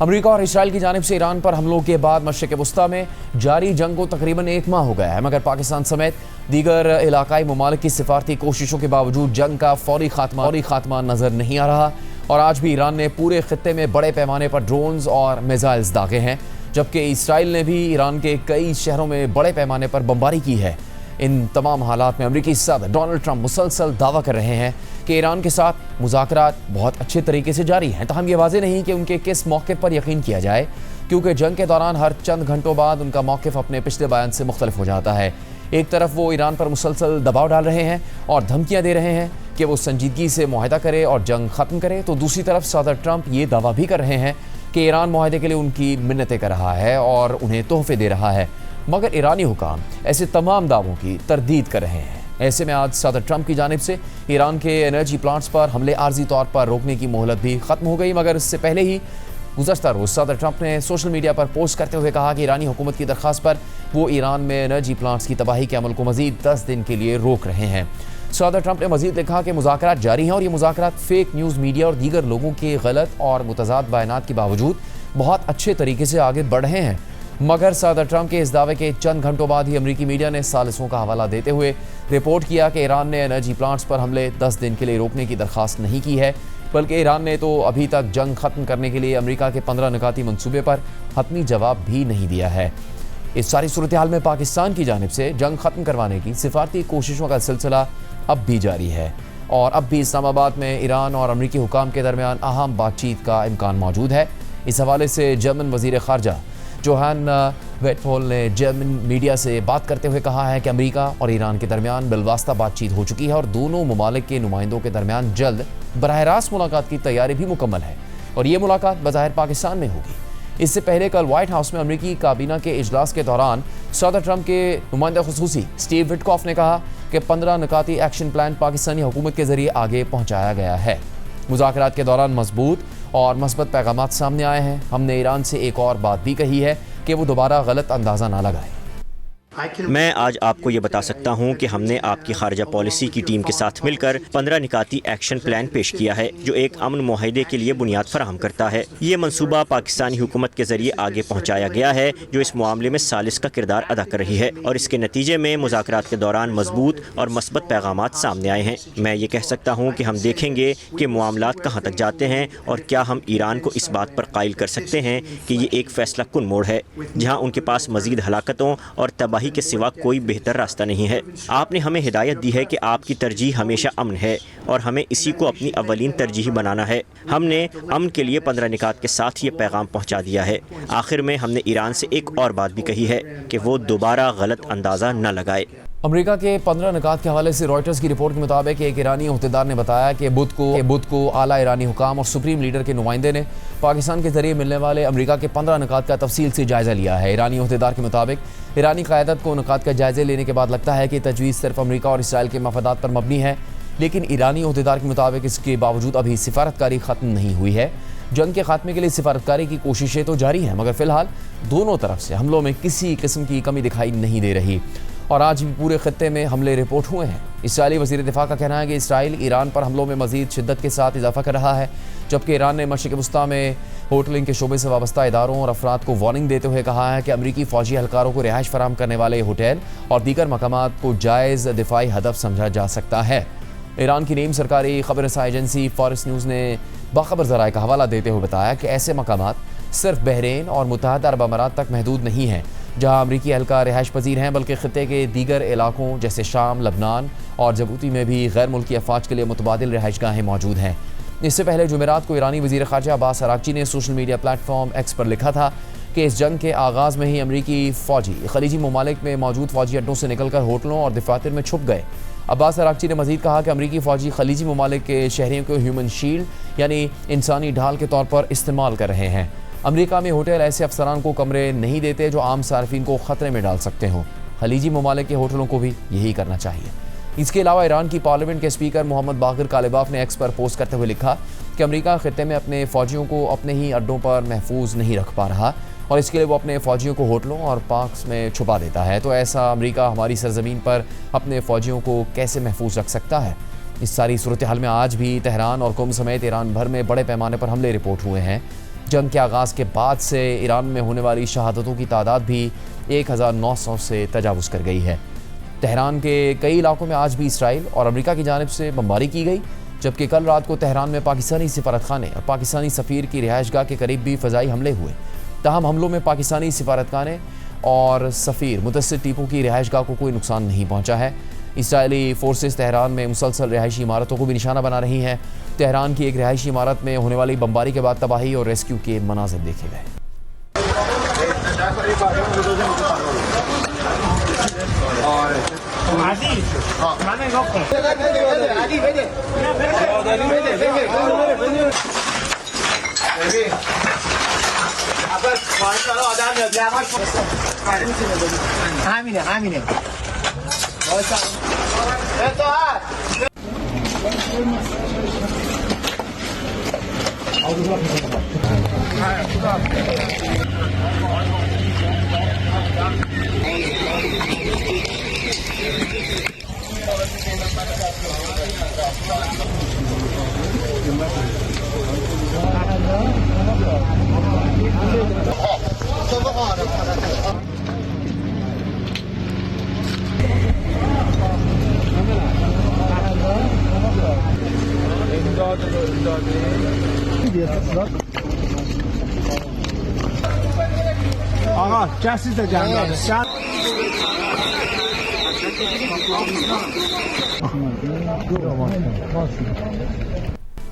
امریکہ اور اسرائیل کی جانب سے ایران پر حملوں کے بعد مشرق وسطیٰ میں جاری جنگ کو تقریباً ایک ماہ ہو گیا ہے، مگر پاکستان سمیت دیگر علاقائی ممالک کی سفارتی کوششوں کے باوجود جنگ کا فوری خاتمہ نظر نہیں آ رہا، اور آج بھی ایران نے پورے خطے میں بڑے پیمانے پر ڈرونز اور میزائلز داغے ہیں، جبکہ اسرائیل نے بھی ایران کے کئی شہروں میں بڑے پیمانے پر بمباری کی ہے۔ ان تمام حالات میں امریکی صدر ڈونلڈ ٹرمپ مسلسل دعویٰ کر رہے ہیں کہ ایران کے ساتھ مذاکرات بہت اچھے طریقے سے جاری ہیں، تاہم یہ واضح نہیں کہ ان کے کس موقف پر یقین کیا جائے، کیونکہ جنگ کے دوران ہر چند گھنٹوں بعد ان کا موقف اپنے پچھلے بیان سے مختلف ہو جاتا ہے۔ ایک طرف وہ ایران پر مسلسل دباؤ ڈال رہے ہیں اور دھمکیاں دے رہے ہیں کہ وہ سنجیدگی سے معاہدہ کرے اور جنگ ختم کرے، تو دوسری طرف صدر ٹرمپ یہ دعویٰ بھی کر رہے ہیں کہ ایران معاہدے کے لیے ان کی منتیں کر رہا ہے اور انہیں تحفے دے رہا ہے، مگر ایرانی حکام ایسے تمام دعووں کی تردید کر رہے ہیں۔ ایسے میں آج صدر ٹرمپ کی جانب سے ایران کے انرجی پلانٹس پر حملے عارضی طور پر روکنے کی مہلت بھی ختم ہو گئی، مگر اس سے پہلے ہی گزشتہ روز صدر ٹرمپ نے سوشل میڈیا پر پوسٹ کرتے ہوئے کہا کہ ایرانی حکومت کی درخواست پر وہ ایران میں انرجی پلانٹس کی تباہی کے عمل کو مزید 10 دن کے لیے روک رہے ہیں۔ صدر ٹرمپ نے مزید لکھا کہ مذاکرات جاری ہیں اور یہ مذاکرات فیک نیوز میڈیا اور دیگر لوگوں کے غلط اور متضاد بیانات کے باوجود بہت اچھے طریقے سے آگے بڑھ رہے ہیں، مگر صدر ٹرمپ کے اس دعوے کے چند گھنٹوں بعد ہی امریکی میڈیا نے ثالثوں کا حوالہ دیتے ہوئے رپورٹ کیا کہ ایران نے انرجی پلانٹس پر حملے 10 دن کے لیے روکنے کی درخواست نہیں کی ہے، بلکہ ایران نے تو ابھی تک جنگ ختم کرنے کے لیے امریکہ کے 15 نکاتی منصوبے پر حتمی جواب بھی نہیں دیا ہے۔ اس ساری صورتحال میں پاکستان کی جانب سے جنگ ختم کروانے کی سفارتی کوششوں کا سلسلہ اب بھی جاری ہے، اور اب بھی اسلام آباد میں ایران اور امریکی حکام کے درمیان اہم بات چیت کا امکان موجود ہے۔ اس حوالے سے جرمن وزیر خارجہ جوہان ویٹفول نے جرمن میڈیا سے بات کرتے ہوئے کہا ہے کہ امریکہ اور ایران کے درمیان بالواسطہ بات چیت ہو چکی ہے اور دونوں ممالک کے نمائندوں کے درمیان جلد براہ راست ملاقات کی تیاری بھی مکمل ہے، اور یہ ملاقات بظاہر پاکستان میں ہوگی۔ اس سے پہلے کل وائٹ ہاؤس میں امریکی کابینہ کے اجلاس کے دوران صدر ٹرمپ کے نمائندہ خصوصی اسٹیو وٹکوف نے کہا کہ 15 نکاتی ایکشن پلان پاکستانی حکومت کے ذریعے آگے پہنچایا گیا ہے۔ مذاکرات کے دوران مضبوط اور مثبت پیغامات سامنے آئے ہیں۔ ہم نے ایران سے ایک اور بات بھی کہی ہے کہ وہ دوبارہ غلط اندازہ نہ لگائے۔ میں آج آپ کو یہ بتا سکتا ہوں کہ ہم نے آپ کی خارجہ پالیسی کی ٹیم کے ساتھ مل کر 15 نکاتی ایکشن پلان پیش کیا ہے، جو ایک امن معاہدے کے لیے بنیاد فراہم کرتا ہے۔ یہ منصوبہ پاکستانی حکومت کے ذریعے آگے پہنچایا گیا ہے، جو اس معاملے میں ثالث کا کردار ادا کر رہی ہے، اور اس کے نتیجے میں مذاکرات کے دوران مضبوط اور مثبت پیغامات سامنے آئے ہیں۔ میں یہ کہہ سکتا ہوں کہ ہم دیکھیں گے کہ معاملات کہاں تک جاتے ہیں، اور کیا ہم ایران کو اس بات پر قائل کر سکتے ہیں کہ یہ ایک فیصلہ کن موڑ ہے، جہاں ان کے پاس مزید ہلاکتوں اور تباہی کے سوا کوئی بہتر راستہ نہیں ہے۔ آپ نے ہمیں ہدایت دی ہے کہ آپ کی ترجیح ہمیشہ امن ہے، اور ہمیں اسی کو اپنی اولین ترجیح بنانا ہے۔ ہم نے امن کے لیے 15 نکات کے ساتھ یہ پیغام پہنچا دیا ہے۔ آخر میں ہم نے ایران سے ایک اور بات بھی کہی ہے کہ وہ دوبارہ غلط اندازہ نہ لگائے۔ امریکہ کے 15 نکات کے حوالے سے رائٹرز کی رپورٹ کے مطابق ایک ایرانی عہدیدار نے بتایا کہ بدھ کو اعلیٰ ایرانی حکام اور سپریم لیڈر کے نمائندے نے پاکستان کے ذریعے ملنے والے امریکہ کے 15 نکات کا تفصیل سے جائزہ لیا ہے۔ ایرانی عہدیدار کے مطابق ایرانی قیادت کو نکات کا جائزے لینے کے بعد لگتا ہے کہ تجویز صرف امریکہ اور اسرائیل کے مفادات پر مبنی ہے، لیکن ایرانی عہدیدار کے مطابق اس کے باوجود ابھی سفارتکاری ختم نہیں ہوئی ہے۔ جنگ کے خاتمے کے لیے سفارتکاری کی کوششیں تو جاری ہیں، مگر فی الحال دونوں طرف سے حملوں میں کسی قسم کی کمی دکھائی نہیں دے رہی، اور آج بھی پورے خطے میں حملے رپورٹ ہوئے ہیں۔ اسرائیلی وزیر دفاع کا کہنا ہے کہ اسرائیل ایران پر حملوں میں مزید شدت کے ساتھ اضافہ کر رہا ہے، جبکہ ایران نے مشرق وسطیٰ میں ہوٹلنگ کے شعبے سے وابستہ اداروں اور افراد کو وارننگ دیتے ہوئے کہا ہے کہ امریکی فوجی اہلکاروں کو رہائش فراہم کرنے والے ہوٹل اور دیگر مقامات کو جائز دفاعی ہدف سمجھا جا سکتا ہے۔ ایران کی نیم سرکاری خبر رساں ایجنسی فارس نیوز نے باخبر ذرائع کا حوالہ دیتے ہوئے بتایا کہ ایسے مقامات صرف بحرین اور متحدہ عرب امارات تک محدود نہیں ہیں جہاں امریکی اہلکار رہائش پذیر ہیں، بلکہ خطے کے دیگر علاقوں جیسے شام، لبنان اور جبوتی میں بھی غیر ملکی افواج کے لیے متبادل رہائش گاہیں موجود ہیں۔ اس سے پہلے جمعرات کو ایرانی وزیر خارجہ عباس اراغچی نے social media platform X پر لکھا تھا کہ اس جنگ کے آغاز میں ہی امریکی فوجی خلیجی ممالک میں موجود فوجی اڈوں سے نکل کر ہوٹلوں اور دفاتر میں چھپ گئے۔ عباس اراغچی نے مزید کہا کہ امریکی فوجی خلیجی ممالک کے شہریوں کو ہیومن شیلڈ یعنی انسانی ڈھال کے طور پر استعمال کر رہے ہیں۔ امریکہ میں ہوٹل ایسے افسران کو کمرے نہیں دیتے جو عام صارفین کو خطرے میں ڈال سکتے ہوں۔ خلیجی ممالک کے ہوٹلوں کو بھی یہی کرنا چاہیے۔ اس کے علاوہ ایران کی پارلیمنٹ کے اسپیکر محمد باقر کالباف نے ایکس پر پوسٹ کرتے ہوئے لکھا کہ امریکہ خطے میں اپنے فوجیوں کو اپنے ہی اڈوں پر محفوظ نہیں رکھ پا رہا، اور اس کے لیے وہ اپنے فوجیوں کو ہوٹلوں اور پارکس میں چھپا دیتا ہے، تو ایسا امریکہ ہماری سرزمین پر اپنے فوجیوں کو کیسے محفوظ رکھ سکتا ہے؟ اس ساری صورتحال میں آج بھی تہران اور قم سمیت ایران بھر میں بڑے پیمانے پر حملے رپورٹ ہوئے ہیں۔ جنگ کے آغاز کے بعد سے ایران میں ہونے والی شہادتوں کی تعداد بھی 1900 سے تجاوز کر گئی ہے۔ تہران کے کئی علاقوں میں آج بھی اسرائیل اور امریکہ کی جانب سے بمباری کی گئی، جبکہ کل رات کو تہران میں پاکستانی سفارتخانے اور پاکستانی سفیر کی رہائش گاہ کے قریب بھی فضائی حملے ہوئے۔ تاہم حملوں میں پاکستانی سفارتخانے اور سفیر متعدد ٹیپوں کی رہائش گاہ کو کوئی نقصان نہیں پہنچا ہے۔ اسرائیلی فورسز تہران میں مسلسل رہائشی عمارتوں کو بھی نشانہ بنا رہی ہیں۔ تہران کی ایک رہائشی عمارت میں ہونے والی بمباری کے بعد تباہی اور ریسکیو کے مناظر دیکھے گئے۔ آقا کسی تا جنگل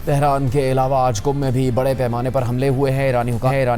تہران کے علاوہ آج قم میں بھی بڑے پیمانے پر حملے ہوئے ہیں۔ ایرانی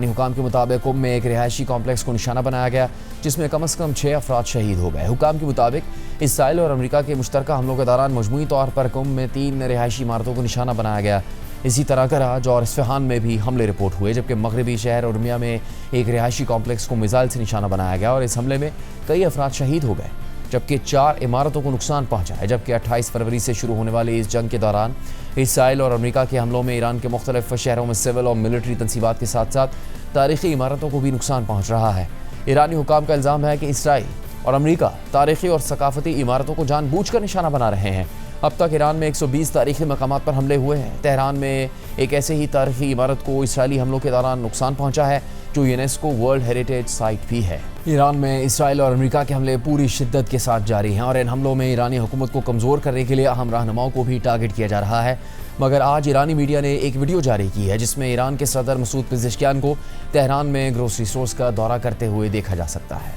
حکام کے مطابق قم میں ایک رہائشی کمپلیکس کو نشانہ بنایا گیا، جس میں کم از کم 6 افراد شہید ہو گئے۔ حکام کے مطابق اسرائیل اور امریکہ کے مشترکہ حملوں کے دوران مجموعی طور پر قم میں 3 رہائشی عمارتوں کو نشانہ بنایا گیا۔ اسی طرح کراچی اور اصفہان میں بھی حملے رپورٹ ہوئے، جبکہ مغربی شہر ارمیہ میں ایک رہائشی کمپلیکس کو میزائل سے نشانہ بنایا گیا اور اس حملے میں کئی افراد شہید ہو گئے، جبکہ 4 عمارتوں کو نقصان پہنچا ہے۔ جبکہ 28 فروری سے شروع ہونے والی اس جنگ کے دوران اسرائیل اور امریکہ کے حملوں میں ایران کے مختلف شہروں میں سول اور ملٹری تنصیبات کے ساتھ ساتھ تاریخی عمارتوں کو بھی نقصان پہنچ رہا ہے۔ ایرانی حکام کا الزام ہے کہ اسرائیل اور امریکہ تاریخی اور ثقافتی عمارتوں کو جان بوجھ کر نشانہ بنا رہے ہیں۔ اب تک ایران میں 120 تاریخی مقامات پر حملے ہوئے ہیں۔ تہران میں ایک ایسے ہی تاریخی عمارت کو اسرائیلی حملوں کے دوران نقصان پہنچا ہے، جو یونیسکو ورلڈ ہیریٹیج سائٹ بھی ہے۔ ایران میں اسرائیل اور امریکہ کے حملے پوری شدت کے ساتھ جاری ہیں اور ان حملوں میں ایرانی حکومت کو کمزور کرنے کے لیے اہم رہنماؤں کو بھی ٹارگٹ کیا جا رہا ہے۔ مگر آج ایرانی میڈیا نے ایک ویڈیو جاری کی ہے، جس میں ایران کے صدر مسعود پزشکیان کو تہران میں گروسری اسٹورز کا دورہ کرتے ہوئے دیکھا جا سکتا ہے۔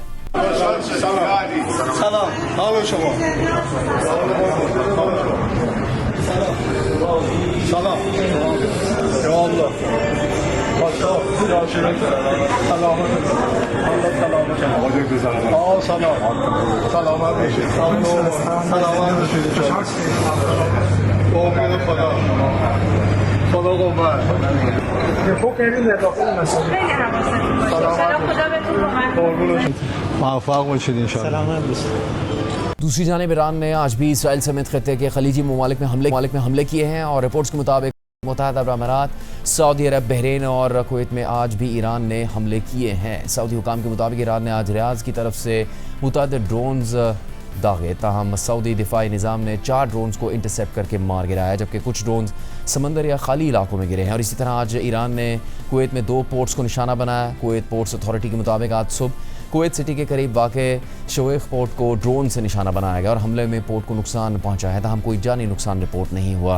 سلام حال شما سلام یا الله سلامت باشید. سلامت باشید. قربان خدا. خدا قربان. خوب کردین داخل مسجد. خیلی حواستون باشه. خدا بهتون کمک کنه. موفق باشید ان شاء الله. دوسری جانب ایران نے آج بھی اسرائیل سمیت خطے کے خلیجی ممالک میں حملے کیے ہیں اور رپورٹس کے مطابق متحدہ عرب امارات، سعودی عرب، بحرین اور کویت میں آج بھی ایران نے حملے کیے ہیں۔ سعودی حکام کے مطابق ایران نے آج ریاض کی طرف سے متعدد ڈرونز داغے، تاہم سعودی دفاعی نظام نے 4 ڈرونز کو انٹرسیپٹ کر کے مار گرایا، جبکہ کچھ ڈرونز سمندر یا خالی علاقوں میں گرے ہیں۔ اور اسی طرح آج ایران نے کویت میں 2 پورٹس کو نشانہ بنایا۔ کویت پورٹس اتھارٹی کے مطابق آج صبح کویت سٹی کے قریب واقع شویخ پورٹ کو ڈرون سے نشانہ بنایا گیا اور حملے میں پورٹ کو نقصان پہنچا ہے، تاہم کوئی جانی نقصان رپورٹ نہیں ہوا۔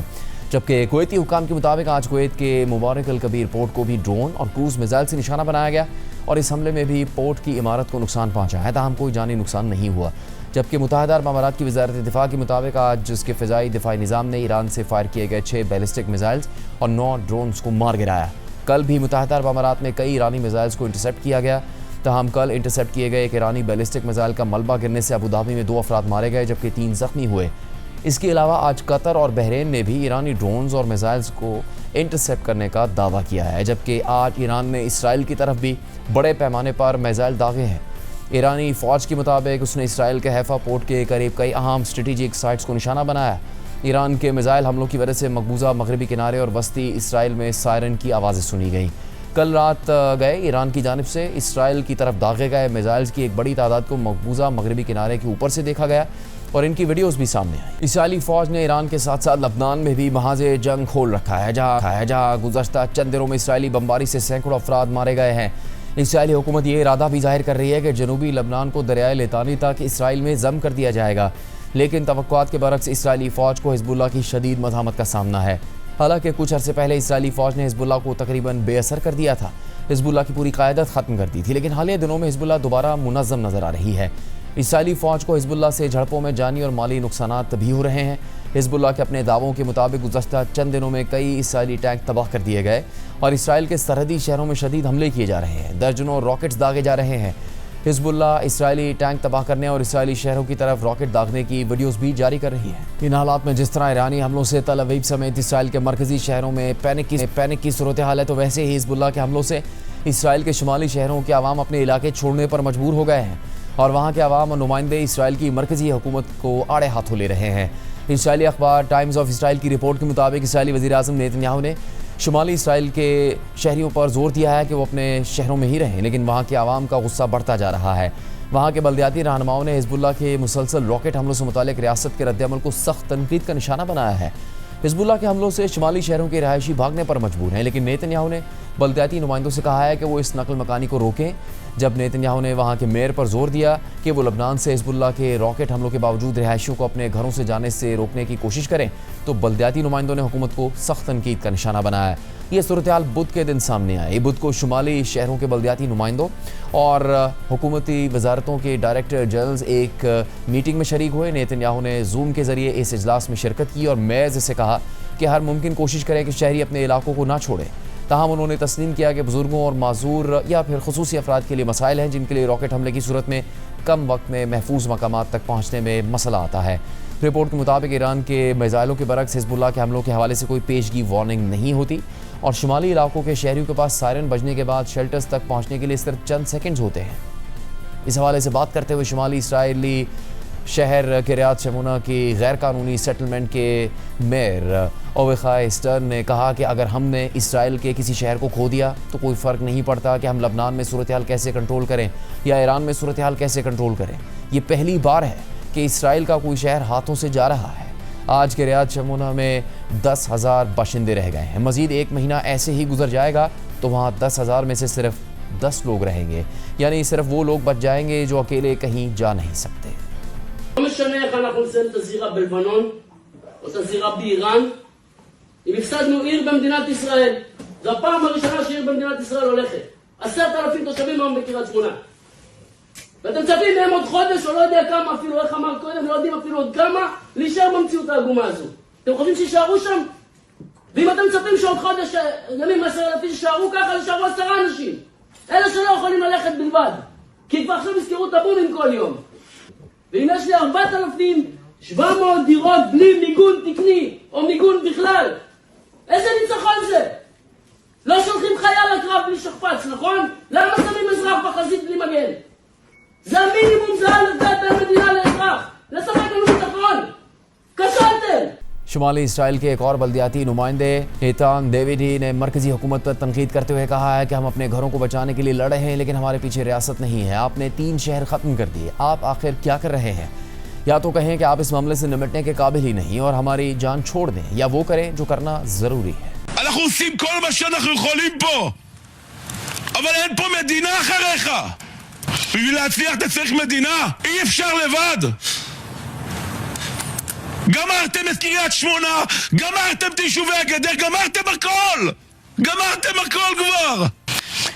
جبکہ کویتی حکام کے مطابق آج کویت کے مبارک الکبیر پورٹ کو بھی ڈرون اور کروز میزائل سے نشانہ بنایا گیا اور اس حملے میں بھی پورٹ کی عمارت کو نقصان پہنچا ہے، تاہم کوئی جانی نقصان نہیں ہوا۔ جبکہ متحدہ عرب امارات کی وزارت دفاع کے مطابق آج اس کے فضائی دفاعی نظام نے ایران سے فائر کیے گئے 6 بیلسٹک میزائلز اور 9 ڈرونز کو مار گرایا۔ کل بھی متحدہ عرب امارات میں کئی ایرانی میزائلز کو انٹرسیپٹ کیا گیا، تاہم کل انٹرسیپٹ کیے گئے ایک ایرانی بیلسٹک میزائل کا ملبہ گرنے سے ابوظہبی میں 2 افراد مارے گئے، جبکہ 3 زخمی ہوئے۔ اس کے علاوہ آج قطر اور بحرین نے بھی ایرانی ڈرونز اور میزائلز کو انٹرسیپٹ کرنے کا دعویٰ کیا ہے، جبکہ آج ایران نے اسرائیل کی طرف بھی بڑے پیمانے پر میزائل داغے ہیں۔ ایرانی فوج کے مطابق اس نے اسرائیل کے حیفا پورٹ کے قریب کئی اہم اسٹریٹجک سائٹس کو نشانہ بنایا۔ ایران کے میزائل حملوں کی وجہ سے مقبوضہ مغربی کنارے اور وسطی اسرائیل میں سائرن کی آوازیں سنی گئیں۔ کل رات گئے ایران کی جانب سے اسرائیل کی طرف داغے گئے میزائلز کی ایک بڑی تعداد کو مقبوضہ مغربی کنارے کے اوپر سے دیکھا گیا۔ اور ان کی ویڈیوز بھی سامنے آئی۔ اسرائیلی فوج نے ایران کے ساتھ ساتھ لبنان میں بھی محاذ جنگ کھول رکھا ہے جہاں گزشتہ چند دنوں میں اسرائیلی بمباری سے سینکڑوں افراد مارے گئے ہیں۔ اسرائیلی حکومت یہ ارادہ بھی ظاہر کر رہی ہے کہ جنوبی لبنان کو دریائے لطانی تک اسرائیل میں ضم کر دیا جائے گا، لیکن توقعات کے برعکس اسرائیلی فوج کو حزب اللہ کی شدید مزاحمت کا سامنا ہے۔ حالانکہ کچھ عرصے پہلے اسرائیلی فوج نے حزب اللہ کو تقریباً بے اثر کر دیا تھا، حزب اللہ کی پوری قیادت ختم کر دی تھی، لیکن حالیہ دنوں میں حزب اللہ دوبارہ منظم نظر آ رہی ہے۔ اسرائیلی فوج کو حزب اللہ سے جھڑپوں میں جانی اور مالی نقصانات بھی ہو رہے ہیں۔ حزب اللہ کے اپنے دعووں کے مطابق گزشتہ چند دنوں میں کئی اسرائیلی ٹینک تباہ کر دیے گئے اور اسرائیل کے سرحدی شہروں میں شدید حملے کیے جا رہے ہیں، درجنوں راکٹس داغے جا رہے ہیں۔ حزب اللہ اسرائیلی ٹینک تباہ کرنے اور اسرائیلی شہروں کی طرف راکٹ داغنے کی ویڈیوز بھی جاری کر رہی ہے۔ ان حالات میں جس طرح ایرانی حملوں سے تل ابیب سمیت اسرائیل کے مرکزی شہروں میں پینک کی صورتحال ہے، تو ویسے ہی حزب اللہ کے حملوں سے اسرائیل کے شمالی شہروں کے عوام اپنے علاقے چھوڑنے پر مجبور ہو گئے ہیں اور وہاں کے عوام اور نمائندے اسرائیل کی مرکزی حکومت کو آڑے ہاتھوں لے رہے ہیں۔ اسرائیلی اخبار ٹائمز آف اسرائیل کی رپورٹ کے مطابق اسرائیلی وزیر اعظم نیتن یاہو نے شمالی اسرائیل کے شہریوں پر زور دیا ہے کہ وہ اپنے شہروں میں ہی رہیں، لیکن وہاں کے عوام کا غصہ بڑھتا جا رہا ہے۔ وہاں کے بلدیاتی رہنماؤں نے حزب اللہ کے مسلسل راکٹ حملوں سے متعلق ریاست کے رد عمل کو سخت تنقید کا نشانہ بنایا ہے۔ حزب اللہ کے حملوں سے شمالی شہروں کے رہائشی بھاگنے پر مجبور ہیں، لیکن نیتن یاہو نے بلدیاتی نمائندوں سے کہا ہے کہ وہ اس نقل مکانی کو روکیں۔ جب نیتن یاہو نے وہاں کے میئر پر زور دیا کہ وہ لبنان سے حزب اللہ کے راکٹ حملوں کے باوجود رہائشیوں کو اپنے گھروں سے جانے سے روکنے کی کوشش کریں، تو بلدیاتی نمائندوں نے حکومت کو سخت تنقید کا نشانہ بنایا۔ یہ صورتحال بدھ کے دن سامنے آئی۔ بدھ کو شمالی شہروں کے بلدیاتی نمائندوں اور حکومتی وزارتوں کے ڈائریکٹر جنرلز ایک میٹنگ میں شریک ہوئے۔ نیتن یاہو نے زوم کے ذریعے اس اجلاس میں شرکت کی اور میئرز سے کہا کہ ہر ممکن کوشش کریں کہ شہری اپنے علاقوں کو نہ چھوڑیں۔ تاہم انہوں نے تسلیم کیا کہ بزرگوں اور معذور یا پھر خصوصی افراد کے لیے مسائل ہیں جن کے لیے راکٹ حملے کی صورت میں کم وقت میں محفوظ مقامات تک پہنچنے میں مسئلہ آتا ہے۔ رپورٹ کے مطابق ایران کے میزائلوں کے برعکس حزب اللہ کے حملوں کے حوالے سے کوئی پیشگی وارننگ نہیں ہوتی اور شمالی علاقوں کے شہریوں کے پاس سائرن بجنے کے بعد شیلٹرز تک پہنچنے کے لیے صرف چند سیکنڈز ہوتے ہیں۔ اس حوالے سے بات کرتے ہوئے شمالی اسرائیلی شہر کریات شمونا کی غیر قانونی سیٹلمنٹ کے میئر اویخائی اسٹرن نے کہا کہ اگر ہم نے اسرائیل کے کسی شہر کو کھو دیا تو کوئی فرق نہیں پڑتا کہ ہم لبنان میں صورتحال کیسے کنٹرول کریں یا ایران میں صورتحال کیسے کنٹرول کریں۔ یہ پہلی بار ہے کہ اسرائیل کا کوئی شہر ہاتھوں سے جا رہا ہے۔ آج کریات شمونا میں 10,000 باشندے رہ گئے ہیں۔ مزید ایک مہینہ ایسے ہی گزر جائے گا تو وہاں 10,000 میں سے صرف 10 لوگ رہیں گے، یعنی صرف وہ لوگ بچ جائیں گے جو اکیلے کہیں جا نہیں سکتے۔ לא משנה איך אנחנו נסיים את הזירה בלבנון או את הזירה באיראן, אם הפסדנו עיר במדינת ישראל, זו הפעם הראשונה שעיר במדינת ישראל הולכת. 10,000 תושבים היום בקריית שמונה. ואתם מצפים מהם עוד חודש או לא יודע כמה, אפילו איך אמר קודם, לא יודעים אפילו עוד כמה, להישאר במציאות העגומה הזו. אתם חושבים שישארו שם? ואם אתם מצפים שעוד חודש ימים 10,000 שישארו ככה, ישארו 10 אנשים. אלה שלא יכולים ללכת בלבד. כי כבר עכשיו יזכרו את הבומים כל יום. ואם יש לי 4,700 דירות בלי מיגון תקני או מיגון בכלל, איזה ניצחון זה? לא שולחים חייל לקרב בלי שכפ"ץ, נכון? למה שמים אזרח בחזית בלי מגן? זה המינימום, זה הלדת בין מדינה לאזרח. לספק לנו ביטחון. כשלתם. شمالی اسرائیل کے ایک اور بلدیاتی نمائندے ایتان ڈیویڈی نے مرکزی حکومت پر تنقید کرتے ہوئے کہا ہے کہ ہم اپنے گھروں کو بچانے کے لیے لڑ رہے ہیں، لیکن ہمارے پیچھے ریاست نہیں ہے۔ آپ نے 3 شہر ختم کر دیے، آپ آخر کیا کر رہے ہیں؟ یا تو کہیں کہ آپ اس معاملے سے نمٹنے کے قابل ہی نہیں اور ہماری جان چھوڑ دیں، یا وہ کریں جو کرنا ضروری ہے۔ אנחנו עושים כל מה שאנחנו יכולים פה, אבל אין פה מדינה אחריך. בשביל להצליח אתה צריך מדינה, אי אפשר לבד. גמרתם את קריית שמונה, גמרתם את יישובי הגדר, גמרתם הכל! גמרתם הכל כבר!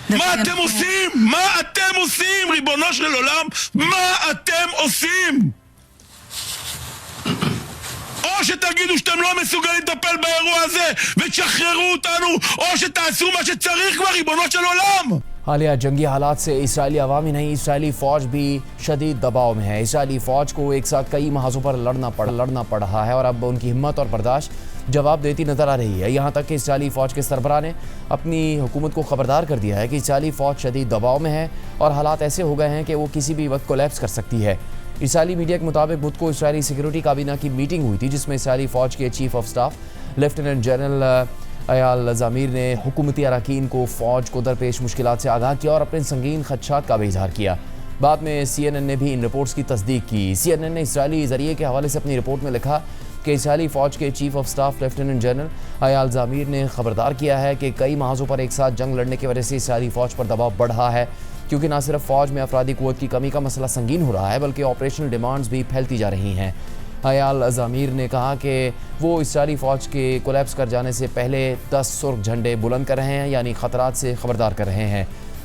מה אתם עושים? מה אתם עושים, ריבונו של עולם? מה אתם עושים? או שתגידו שאתם לא מסוגלים לטפל באירוע הזה ותשחררו אותנו, או שתעשו מה שצריך כבר, ריבונו של עולם! حالیہ جنگی حالات سے اسرائیلی عوام ہی نہیں، اسرائیلی فوج بھی شدید دباؤ میں ہے۔ اسرائیلی فوج کو ایک ساتھ کئی محاذوں پر لڑنا پڑ رہا ہے اور اب ان کی ہمت اور برداشت جواب دیتی نظر آ رہی ہے، یہاں تک کہ اسرائیلی فوج کے سربراہ نے اپنی حکومت کو خبردار کر دیا ہے کہ اسرائیلی فوج شدید دباؤ میں ہے اور حالات ایسے ہو گئے ہیں کہ وہ کسی بھی وقت کولیپس کر سکتی ہے۔ اسرائیلی میڈیا کے مطابق بدھ کو اسرائیلی سیکیورٹی کابینہ کی میٹنگ ہوئی تھی جس میں اسرائیلی فوج کے chief of staff lieutenant general Eyal Zamir نے حکومتی اراکین کو فوج کو درپیش مشکلات سے آگاہ کیا اور اپنے سنگین خدشات کا بھی اظہار کیا۔ بعد میں CNN نے بھی ان رپورٹس کی تصدیق کی۔ CNN نے اسرائیلی ذریعے کے حوالے سے اپنی رپورٹ میں لکھا کہ اسرائیلی فوج کے chief of staff lieutenant general Eyal Zamir نے خبردار کیا ہے کہ کئی محاذوں پر ایک ساتھ جنگ لڑنے کی وجہ سے اسرائیلی فوج پر دباؤ بڑھ رہا ہے، کیونکہ نہ صرف فوج میں افرادی قوت کی کمی کا مسئلہ سنگین ہو رہا ہے بلکہ آپریشنل ڈیمانڈز بھی پھیلتی جا رہی ہیں۔ ایال زامیر نے کہا کہ وہ اسرائیلی فوج کے کولیپس کر جانے سے پہلے 10 سرخ جھنڈے بلند کر رہے ہیں، یعنی خطرات سے خبردار کر رہے ہیں۔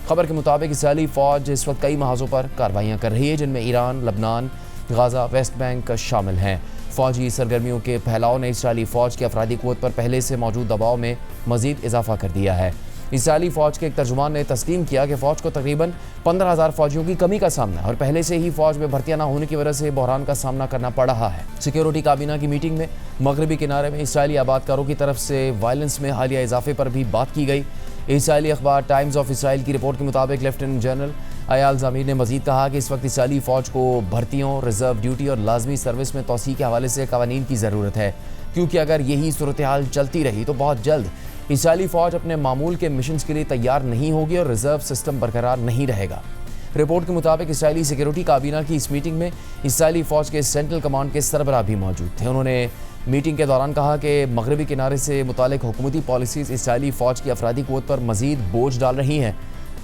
خبر کے مطابق اسرائیلی فوج اس وقت کئی محاذوں پر کارروائیاں کر رہی ہے، جن میں ایران، لبنان، غازہ، ویسٹ بینک شامل ہیں۔ فوجی سرگرمیوں کے پھیلاؤ نے اسرائیلی فوج کی افرادی قوت پر پہلے سے موجود دباؤ میں مزید اضافہ کر دیا ہے۔ اسرائیلی فوج کے ایک ترجمان نے تسلیم کیا کہ فوج کو تقریباً 15,000 فوجیوں کی کمی کا سامنا ہے اور پہلے سے ہی فوج میں بھرتیاں نہ ہونے کی وجہ سے بحران کا سامنا کرنا پڑ رہا ہے۔ سیکیورٹی کابینہ کی میٹنگ میں مغربی کنارے میں اسرائیلی آبادکاروں کی طرف سے وائلنس میں حالیہ اضافے پر بھی بات کی گئی۔ اسرائیلی اخبار ٹائمز آف اسرائیل کی رپورٹ کے مطابق لیفٹیننٹ جنرل ایال زامیر نے مزید کہا کہ اس وقت اسرائیلی فوج کو بھرتیوں، ریزرو ڈیوٹی اور لازمی سروس میں توسیع کے حوالے سے قوانین کی ضرورت ہے، کیونکہ اگر یہی صورتحال چلتی رہی تو بہت جلد اسرائیلی فوج اپنے معمول کے مشنز کے لیے تیار نہیں ہوگی اور ریزرو سسٹم برقرار نہیں رہے گا۔ رپورٹ کے مطابق اسرائیلی سیکیورٹی کابینہ کی اس میٹنگ میں اسرائیلی فوج کے سینٹرل کمانڈ کے سربراہ بھی موجود تھے۔ انہوں نے میٹنگ کے دوران کہا کہ مغربی کنارے سے متعلق حکومتی پالیسیز اسرائیلی فوج کی افرادی قوت پر مزید بوجھ ڈال رہی ہیں،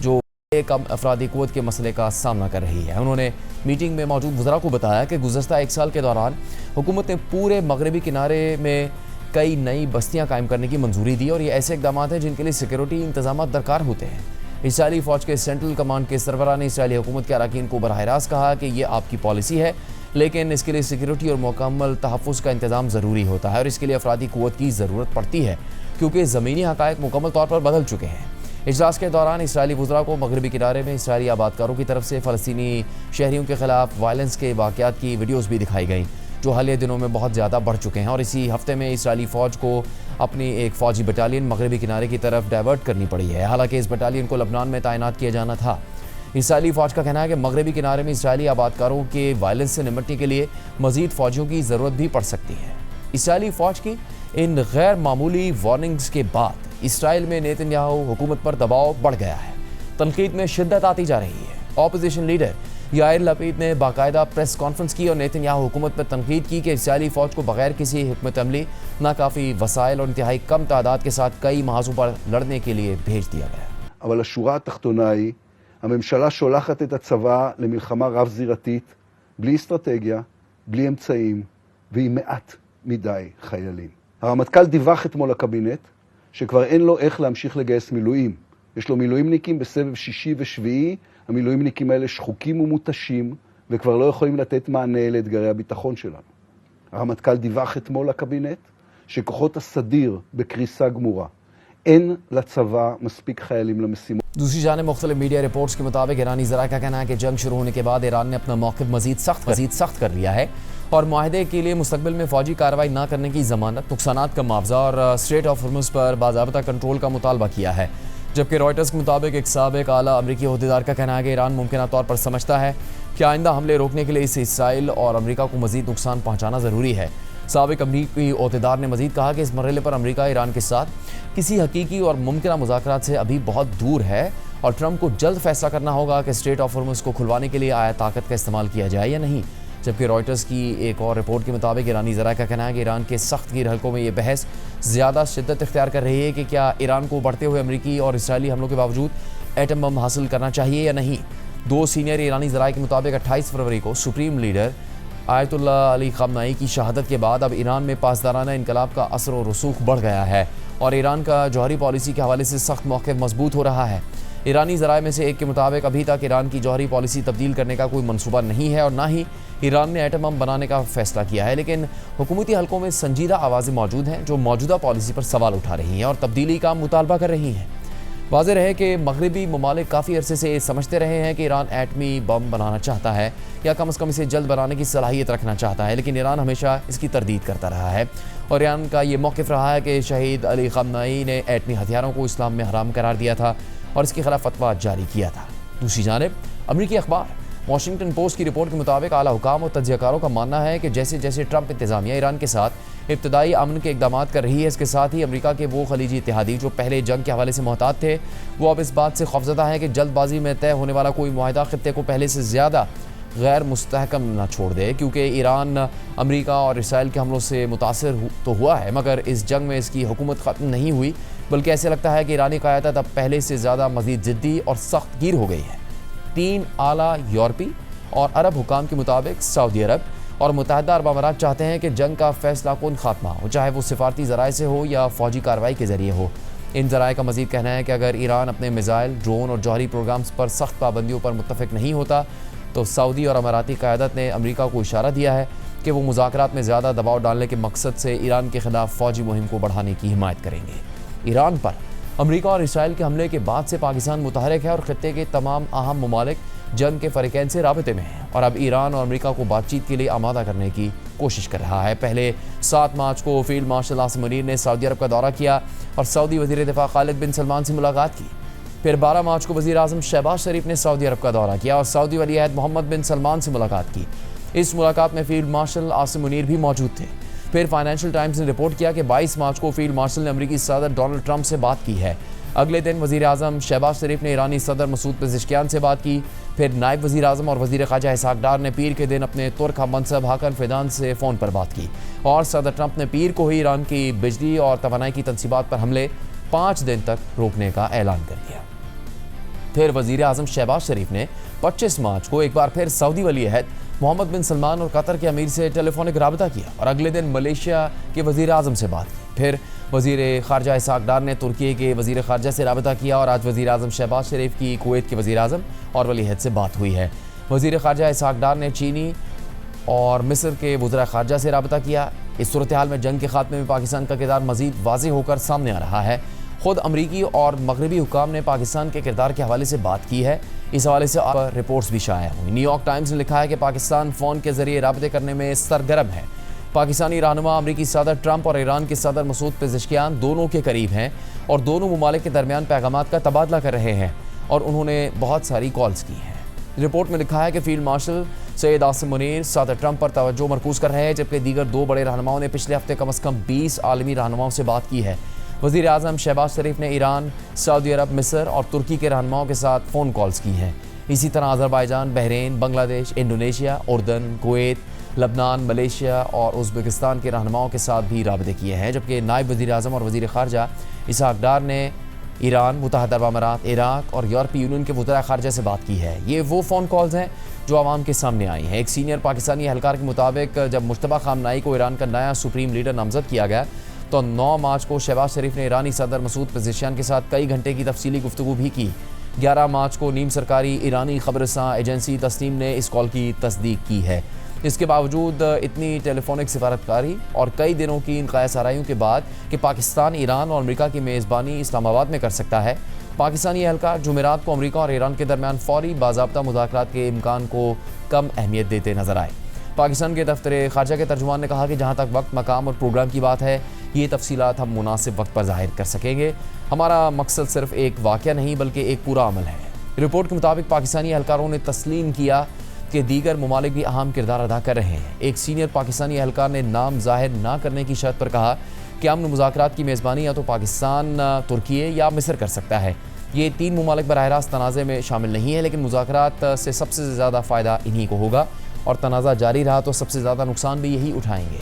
جو کم افرادی قوت کے مسئلے کا سامنا کر رہی ہے۔ انہوں نے میٹنگ میں موجود وزراء کو بتایا کہ گزشتہ 1 سال کے دوران حکومت نے پورے مغربی کنارے میں کئی نئی بستیاں قائم کرنے کی منظوری دی اور یہ ایسے اقدامات ہیں جن کے لیے سیکیورٹی انتظامات درکار ہوتے ہیں۔ اسرائیلی فوج کے سینٹرل کمانڈ کے سربراہ نے اسرائیلی حکومت کے اراکین کو براہ راست کہا کہ یہ آپ کی پالیسی ہے، لیکن اس کے لیے سیکیورٹی اور مکمل تحفظ کا انتظام ضروری ہوتا ہے اور اس کے لیے افرادی قوت کی ضرورت پڑتی ہے، کیونکہ زمینی حقائق مکمل طور پر بدل چکے ہیں۔ اجلاس کے دوران اسرائیلی وزراء کو مغربی کنارے میں اسرائیلی آبادکاروں کی طرف سے فلسطینی شہریوں کے خلاف وائلنس کے واقعات کی ویڈیوز بھی دکھائی گئیں، جو حالیہ دنوں میں بہت زیادہ بڑھ چکے ہیں، اور اسی ہفتے میں اسرائیلی فوج کو اپنی ایک فوجی بٹالین مغربی کنارے کی طرف ڈائیورٹ کرنی پڑی ہے، حالانکہ اس بٹالین کو لبنان میں تعینات کیا جانا تھا۔ اسرائیلی فوج کا کہنا ہے کہ مغربی کنارے میں اسرائیلی آبادکاروں کے وائلنس سے نمٹنے کے لیے مزید فوجیوں کی ضرورت بھی پڑ سکتی ہے۔ اسرائیلی فوج کی ان غیر معمولی وارننگز کے بعد اسرائیل میں نیتن یاہو حکومت پر دباؤ بڑھ گیا ہے، تنقید میں شدت آتی جا رہی ہے۔ اپوزیشن لیڈر یائر لپید نے باقاعدہ پریس کانفرنس کی اور نیتن یاہو حکومت پر تنقید کی کہ اسرائیلی فوج کو بغیر کسی حکمت عملی، ناکافی وسائل اور انتہائی کم تعداد کے ساتھ کئی محاذوں پر لڑنے کے لیے بھیج دیا گیا۔ אבל השורה התחתונה היא, הממשלה שולחת את הצבא למלחמה רב-זירתית, בלי אסטרטגיה, בלי אמצעים, ועם מעט מדי חיילים. הרמטכ"ל דיווח אתמול לקבינט, שכבר אין לו איך להמשיך לגייס מילואים. יש לו מילואימניקים בסבב שישי ושביעי, המילואימניקים האלה שחוקים ומותשים, וכבר לא יכולים לתת מענה לאתגרי הביטחון שלנו. הרמטכ"ל דיווח אתמול לקבינט, שכוחות הסדיר בקריסה גמורה. אין לצבא מספיק חיילים למשימות. دوسری جانب مختلف میڈیا رپورٹس کے مطابق ایرانی ذرائع کا کہنا ہے کہ جنگ شروع ہونے کے بعد ایران نے اپنا موقف مزید سخت کر لیا ہے اور معاہدے کے لیے مستقبل میں فوجی کارروائی نہ کرنے کی ضمانت، نقصانات کا معاوضہ اور اسٹریٹ آف ہرمز پر باضابطہ کنٹرول کا مطالبہ کیا ہے۔ جبکہ رائٹرز کے مطابق ایک سابق اعلیٰ امریکی عہدیدار کا کہنا ہے کہ ایران ممکنہ طور پر سمجھتا ہے کہ آئندہ حملے روکنے کے لیے اسے اسرائیل اور امریکہ کو مزید نقصان پہنچانا ضروری ہے۔ سابق امریکی عہدیدار نے مزید کہا کہ اس مرحلے پر امریکہ ایران کے ساتھ کسی حقیقی اور ممکنہ مذاکرات سے ابھی بہت دور ہے اور ٹرمپ کو جلد فیصلہ کرنا ہوگا کہ اسٹریٹ آف ہرمز کو کھلوانے کے لیے آیا طاقت کا استعمال کیا جائے یا نہیں۔ جبکہ رائٹرز کی ایک اور رپورٹ کے مطابق ایرانی ذرائع کا کہنا ہے کہ ایران کے سخت گیر حلقوں میں یہ بحث زیادہ شدت اختیار کر رہی ہے کہ کیا ایران کو بڑھتے ہوئے امریکی اور اسرائیلی حملوں کے باوجود ایٹم بم حاصل کرنا چاہیے یا نہیں۔ 2 سینئر ایرانی ذرائع کے مطابق 28 فروری کو سپریم لیڈر آیت اللہ علی خامنائی کی شہادت کے بعد اب ایران میں پاسدارانہ انقلاب کا اثر و رسوخ بڑھ گیا ہے اور ایران کا جوہری پالیسی کے حوالے سے سخت موقف مضبوط ہو رہا ہے۔ ایرانی ذرائع میں سے ایک کے مطابق ابھی تک ایران کی جوہری پالیسی تبدیل کرنے کا کوئی منصوبہ نہیں ہے اور نہ ہی ایران نے ایٹم بم بنانے کا فیصلہ کیا ہے، لیکن حکومتی حلقوں میں سنجیدہ آوازیں موجود ہیں جو موجودہ پالیسی پر سوال اٹھا رہی ہیں اور تبدیلی کا مطالبہ کر رہی ہیں۔ واضح رہے کہ مغربی ممالک کافی عرصے سے سمجھتے رہے ہیں کہ ایران ایٹمی بم بنانا چاہتا ہے یا کم از کم اسے جلد بنانے کی صلاحیت رکھنا چاہتا ہے، لیکن ایران ہمیشہ اس کی تردید کرتا رہا ہے اور ایران کا یہ موقف رہا ہے کہ شہید علی خامنائی نے ایٹمی ہتھیاروں کو اسلام میں حرام قرار دیا تھا اور اس کے خلاف فتویٰ جاری کیا تھا۔ دوسری جانب امریکی اخبار واشنگٹن پوسٹ کی رپورٹ کے مطابق اعلیٰ حکام اور تجزیہ کاروں کا ماننا ہے کہ جیسے جیسے ٹرمپ انتظامیہ ایران کے ساتھ ابتدائی امن کے اقدامات کر رہی ہے، اس کے ساتھ ہی امریکہ کے وہ خلیجی اتحادی جو پہلے جنگ کے حوالے سے محتاط تھے، وہ اب اس بات سے خوفزدہ ہیں کہ جلد بازی میں طے ہونے والا کوئی معاہدہ خطے کو پہلے سے زیادہ غیر مستحکم نہ چھوڑ دے، کیونکہ ایران امریکہ اور اسرائیل کے حملوں سے متاثر تو ہوا ہے، مگر اس جنگ میں اس کی حکومت ختم نہیں ہوئی، بلکہ ایسے لگتا ہے کہ ایرانی قیادت اب پہلے سے زیادہ مزید جدی اور سخت گیر ہو گئی ہے۔ 3 اعلیٰ یورپی اور عرب حکام کے مطابق سعودی عرب اور متحدہ عرب امارات چاہتے ہیں کہ جنگ کا فیصلہ کن خاتمہ ہو، چاہے وہ سفارتی ذرائع سے ہو یا فوجی کارروائی کے ذریعے ہو۔ ان ذرائع کا مزید کہنا ہے کہ اگر ایران اپنے میزائل، ڈرون اور جوہری پروگرامز پر سخت پابندیوں پر متفق نہیں ہوتا تو سعودی اور اماراتی قیادت نے امریکہ کو اشارہ دیا ہے کہ وہ مذاکرات میں زیادہ دباؤ ڈالنے کے مقصد سے ایران کے خلاف فوجی مہم کو بڑھانے کی حمایت کریں گے۔ ایران پر امریکہ اور اسرائیل کے حملے کے بعد سے پاکستان متحرک ہے اور خطے کے تمام اہم ممالک جنگ کے فریقین سے رابطے میں ہیں اور اب ایران اور امریکہ کو بات چیت کے لیے آمادہ کرنے کی کوشش کر رہا ہے۔ پہلے 7 مارچ کو فیلڈ مارشل عاصم منیر نے سعودی عرب کا دورہ کیا اور سعودی وزیر دفاع خالد بن سلمان سے ملاقات کی۔ پھر 12 مارچ کو وزیر اعظم شہباز شریف نے سعودی عرب کا دورہ کیا اور سعودی ولی عہد محمد بن سلمان سے ملاقات کی۔ اس ملاقات میں فیلڈ مارشل عاصم منیر بھی موجود تھے۔ پھر فائنینشل ٹائمز نے رپورٹ کیا کہ 22 مارچ کو فیلڈ مارشل نے امریکی صدر ڈونلڈ ٹرمپ سے بات کی ہے۔ اگلے دن وزیر اعظم شہباز شریف نے ایرانی صدر مسعود پزشکیان سے بات کی۔ پھر نائب وزیر اعظم اور وزیر خارجہ اسحاق ڈار نے پیر کے دن اپنے ترک ہم منصب حاکن فیدان سے فون پر بات کی اور صدر ٹرمپ نے پیر کو ہی ایران کی بجلی اور توانائی کی تنصیبات پر حملے 5 دن تک روکنے کا اعلان کر دیا۔ پھر وزیر اعظم شہباز شریف نے 25 مارچ کو ایک بار پھر سعودی ولی عہد محمد بن سلمان اور قطر کے امیر سے ٹیلی فونک رابطہ کیا اور اگلے دن ملیشیا کے وزیر اعظم سے بات کی۔ پھر وزیر خارجہ اسحاق ڈار نے ترکی کے وزیر خارجہ سے رابطہ کیا اور آج وزیر اعظم شہباز شریف کی کویت کے وزیر اعظم اور ولی عہد سے بات ہوئی ہے۔ وزیر خارجہ اسحاق ڈار نے چینی اور مصر کے وزراء خارجہ سے رابطہ کیا۔ اس صورتحال میں جنگ کے خاتمے میں پاکستان کا کردار مزید واضح ہو کر سامنے آ رہا ہے۔ خود امریکی اور مغربی حکام نے پاکستان کے کردار کے حوالے سے بات کی ہے۔ اس حوالے سے رپورٹس بھی شائع ہوئی۔ نیو یارک ٹائمز نے لکھا ہے کہ پاکستان فون کے ذریعے رابطے کرنے میں سرگرم ہے۔ پاکستانی رہنما امریکی صدر ٹرمپ اور ایران کے صدر مسعود پزشکیان دونوں کے قریب ہیں اور دونوں ممالک کے درمیان پیغامات کا تبادلہ کر رہے ہیں اور انہوں نے بہت ساری کالز کی ہیں۔ رپورٹ میں لکھا ہے کہ فیلڈ مارشل سید عاصم منیر صدر ٹرمپ پر توجہ مرکوز کر رہے ہیں، جبکہ دیگر 2 بڑے رہنماؤں نے پچھلے ہفتے کم از کم 20 عالمی رہنماؤں سے بات کی ہے۔ وزیر اعظم شہباز شریف نے ایران، سعودی عرب، مصر اور ترکی کے رہنماؤں کے ساتھ فون کالز کی ہیں۔ اسی طرح آذربائیجان، بحرین، بنگلہ دیش، انڈونیشیا، اردن، کویت، لبنان، ملیشیا اور ازبکستان کے رہنماؤں کے ساتھ بھی رابطے کیے ہیں، جبکہ نائب وزیر اعظم اور وزیر خارجہ اسحاق ڈار نے ایران، متحدہ عرب امارات، عراق اور یورپی یونین کے وزراء خارجہ سے بات کی ہے۔ یہ وہ فون کالز ہیں جو عوام کے سامنے آئی ہیں۔ ایک سینئر پاکستانی اہلکار کے مطابق جب مجتبیٰ خامنائی کو ایران کا نیا سپریم لیڈر نامزد کیا گیا تو 9 مارچ کو شہباز شریف نے ایرانی صدر مسعود پزشکیان کے ساتھ کئی گھنٹے کی تفصیلی گفتگو بھی کی۔ 11 مارچ کو نیم سرکاری ایرانی خبر رساں ایجنسی تسنیم نے اس کال کی تصدیق کی ہے۔ اس کے باوجود اتنی ٹیلی فونک سفارتکاری اور کئی دنوں کی ان قیاس آرائیوں کے بعد کہ پاکستان ایران اور امریکہ کی میزبانی اسلام آباد میں کر سکتا ہے، پاکستانی اہلکار جمعرات کو امریکہ اور ایران کے درمیان فوری باضابطہ مذاکرات کے امکان کو کم اہمیت دیتے نظر آئے۔ پاکستان کے دفتر خارجہ کے ترجمان نے کہا کہ جہاں تک وقت، مقام اور پروگرام کی بات ہے، یہ تفصیلات ہم مناسب وقت پر ظاہر کر سکیں گے۔ ہمارا مقصد صرف ایک واقعہ نہیں بلکہ ایک پورا عمل ہے۔ رپورٹ کے مطابق پاکستانی اہلکاروں نے تسلیم کیا کہ دیگر ممالک بھی اہم کردار ادا کر رہے ہیں۔ ایک سینئر پاکستانی اہلکار نے نام ظاہر نہ کرنے کی شرط پر کہا کہ امن مذاکرات کی میزبانی یا تو پاکستان، ترکی یا مصر کر سکتا ہے۔ یہ 3 ممالک براہ راست تنازع میں شامل نہیں ہیں، لیکن مذاکرات سے سب سے زیادہ فائدہ انہی کو ہوگا اور تنازع جاری رہا تو سب سے زیادہ نقصان بھی یہی اٹھائیں گے۔